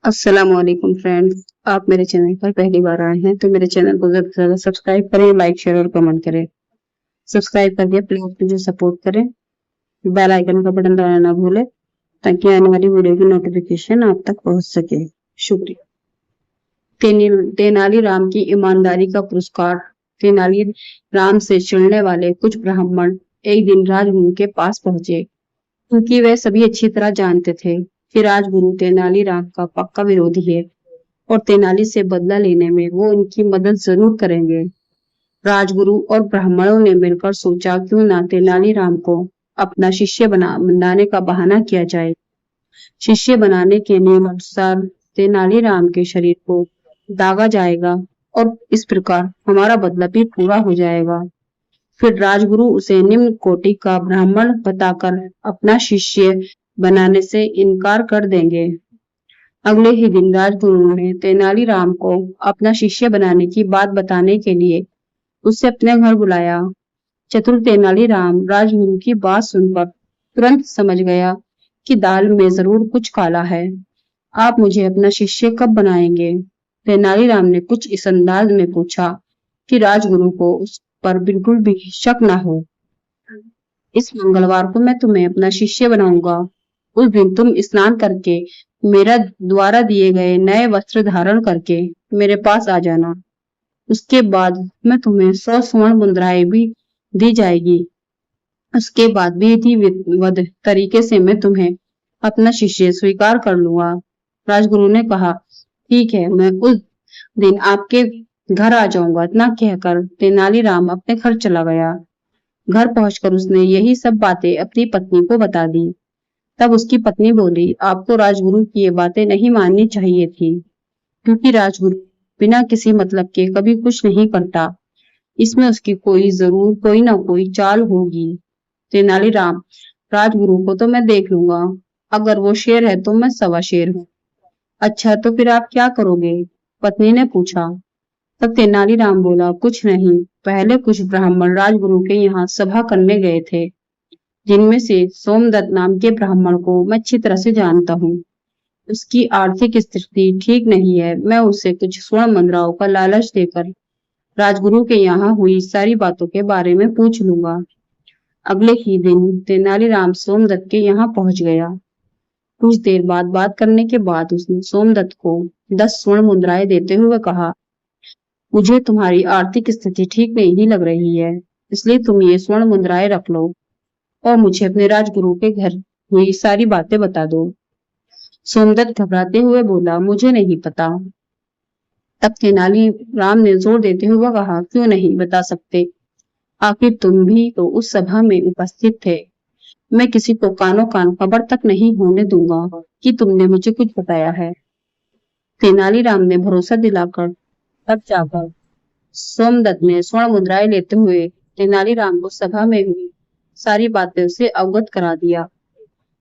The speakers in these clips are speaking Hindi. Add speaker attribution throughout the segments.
Speaker 1: अस्सलाम वालेकुम फ्रेंड्स। आप मेरे चैनल पर पहली बार आए हैं तो मेरे चैनल को ज़्यादा से ज़्यादा सब्सक्राइब करें, लाइक शेयर और कमेंट करें। सब्सक्राइब करके प्लीज मुझे सपोर्ट करें। बेल आइकन का बटन दबाना ना भूलें ताकि आने वाली वीडियो की नोटिफिकेशन आप तक पहुंच सके। शुक्रिया। तेनालीराम की ईमानदारी का पुरस्कार। तेनाली राम से चिढ़ने वाले कुछ ब्राह्मण एक दिन राजगुरु के पास पहुंचे, क्योंकि वे सभी अच्छी तरह जानते थे कि राजगुरु तेनालीराम का पक्का विरोधी है और तेनाली से बदला लेने में वो उनकी मदद जरूर करेंगे। राजगुरु और ब्राह्मणों ने मिलकर सोचा क्यों ना तेनालीराम को अपना शिष्य बनाने का बहाना किया जाए। शिष्य बनाने के नियम अनुसार तेनालीराम के शरीर को दागा जाएगा और इस प्रकार हमारा बदला भी पूरा हो जाएगा। फिर राजगुरु उसे निम्न कोटि का ब्राह्मण बताकर अपना शिष्य बनाने से इनकार कर देंगे। अगले ही दिन राजगुरु ने तेनालीराम को अपना शिष्य बनाने की बात बताने के लिए उसे अपने घर बुलाया। चतुर तेनालीराम राजगुरु की बात सुनकर तुरंत समझ गया कि दाल में जरूर कुछ काला है। आप मुझे अपना शिष्य कब बनाएंगे? तेनालीराम ने कुछ इस अंदाज में पूछा कि राजगुरु को उस पर बिल्कुल भी शक न हो। इस मंगलवार को मैं तुम्हें अपना शिष्य बनाऊंगा। उस दिन तुम स्नान करके मेरा द्वारा दिए गए नए वस्त्र धारण करके मेरे पास आ जाना। उसके बाद मैं तुम्हें 100 स्वर्ण मुद्राएं भी दी जाएगी। उसके बाद विधिवत तरीके से मैं तुम्हें अपना शिष्य स्वीकार कर लूंगा। राजगुरु ने कहा, ठीक है, मैं उस दिन आपके घर आ जाऊंगा। इतना कहकर तेनालीराम अपने घर चला गया। घर पहुंचकर उसने यही सब बातें अपनी पत्नी को बता दी। तब उसकी पत्नी बोली, आपको राजगुरु की ये बातें नहीं माननी चाहिए थी, क्योंकि राजगुरु बिना किसी मतलब के कभी कुछ नहीं करता। इसमें उसकी कोई ना कोई चाल होगी। तेनालीराम, राजगुरु को तो मैं देख लूंगा। अगर वो शेर है तो मैं सवा शेर हूँ। अच्छा, तो फिर आप क्या करोगे? पत्नी ने पूछा। तब तेनालीराम बोला, कुछ नहीं। पहले कुछ ब्राह्मण राजगुरु के यहाँ सभा करने गए थे, जिनमें से सोमदत्त नाम के ब्राह्मण को मैं अच्छी तरह से जानता हूँ। उसकी आर्थिक स्थिति ठीक नहीं है। मैं उसे कुछ स्वर्ण मुद्राओं का लालच देकर राजगुरु के यहाँ हुई सारी बातों के बारे में पूछ लूंगा। अगले ही दिन तेनालीराम सोमदत्त के यहाँ पहुंच गया। कुछ देर बाद बात करने के बाद उसने सोमदत्त को 10 स्वर्ण मुद्राएं देते हुए कहा, मुझे तुम्हारी आर्थिक स्थिति ठीक नहीं लग रही है, इसलिए तुम ये स्वर्ण मुद्राएं रख लो और मुझे अपने राजगुरु के घर हुई सारी बातें बता दो। सोमदत्त घबराते हुए बोला, मुझे नहीं पता। तब तेनालीराम ने जोर देते हुए कहा, क्यों नहीं बता सकते? आखिर तुम भी तो उस सभा में उपस्थित थे। मैं किसी को कानो कान खबर तक नहीं होने दूंगा कि तुमने मुझे कुछ बताया है। तेनालीराम ने भरोसा दिलाकर तब जाकर सोमदत्त ने स्वर्ण मुद्राएं लेते हुए तेनालीराम को सभा में हुई सारी बातें उसे अवगत करा दिया।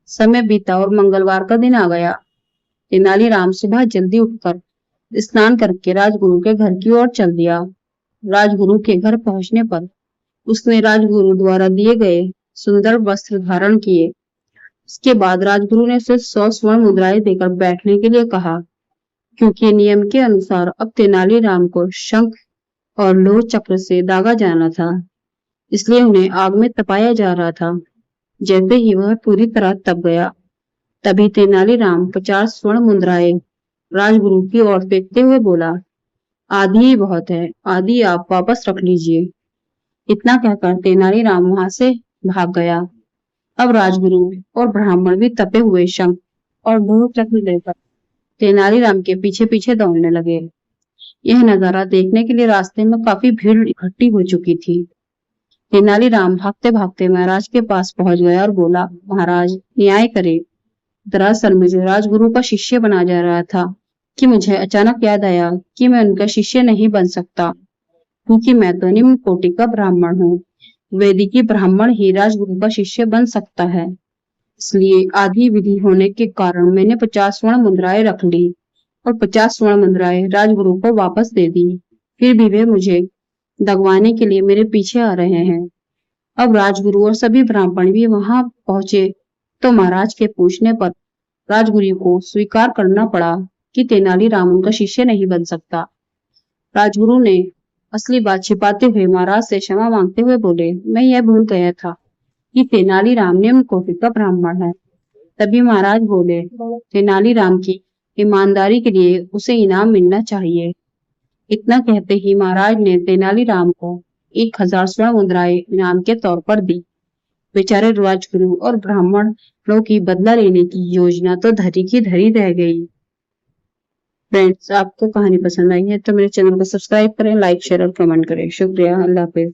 Speaker 1: समय बीता और मंगलवार का दिन आ गया। तेनालीराम सुबह जल्दी उठकर स्नान करके राजगुरु के घर की ओर चल दिया। राजगुरु के घर पहुंचने पर उसने राजगुरु द्वारा दिए गए सुंदर वस्त्र धारण किए। उसके बाद राजगुरु ने उसे 100 स्वर्ण मुद्राएं देकर बैठने के लिए कहा, क्योंकि नियम के अनुसार अब तेनालीराम को शंख और लोह चक्र से दागा जाना था, इसलिए उन्हें आग में तपाया जा रहा था। जैसे ही वह पूरी तरह तप गया, तभी तेनालीराम 50 स्वर्ण मुद्राएं राजगुरु की ओर फेंकते हुए बोला, आधी ही बहुत है, आधी आप वापस रख लीजिए। इतना कहकर तेनालीराम वहां से भाग गया। अब राजगुरु और ब्राह्मण भी तपे हुए शंख और लोह चक्र लेकर तेनालीराम के पीछे पीछे दौड़ने लगे। यह नजारा देखने के लिए रास्ते में काफी भीड़ इकट्ठी हो चुकी थी। तेनालीराम भागते भागते महाराज के पास पहुंच गया और बोला, महाराज न्याय करे। दरअसल मुझे राजगुरु का शिष्य बना जा रहा था कि मुझे अचानक याद आया कि मैं उनका शिष्य नहीं बन सकता, क्योंकि मैं तो निम्न कोटि का ब्राह्मण हूँ। वैदिकी ब्राह्मण ही राजगुरु का शिष्य बन सकता है। इसलिए आधी विधि होने के कारण मैंने 50 स्वर्ण मुद्राएं रख ली और 50 स्वर्ण मुद्राएं राजगुरु को वापस दे दी। फिर भी वे मुझे दगवाने के लिए मेरे पीछे आ रहे हैं। अब राजगुरु और सभी ब्राह्मण भी वहां पहुंचे तो महाराज के पूछने पर राजगुरु को स्वीकार करना पड़ा कि तेनालीराम उनका शिष्य नहीं बन सकता। राजगुरु ने असली बात छिपाते हुए महाराज से क्षमा मांगते हुए बोले, मैं यह भूल गया था कि तेनालीराम निम्न कोटि का ब्राह्मण है। तभी महाराज बोले, तेनालीराम की ईमानदारी के लिए उसे इनाम मिलना चाहिए। इतना कहते ही महाराज ने तेनालीराम को 1000 स्वर्ण मुद्राएं इनाम के तौर पर दी। बेचारे राजगुरु और ब्राह्मणों की बदला लेने की योजना तो धरी की धरी रह गई। फ्रेंड्स, आपको कहानी पसंद आई है तो मेरे चैनल को सब्सक्राइब करें, लाइक, शेयर और कमेंट करें। शुक्रिया। अल्लाह हाफिज।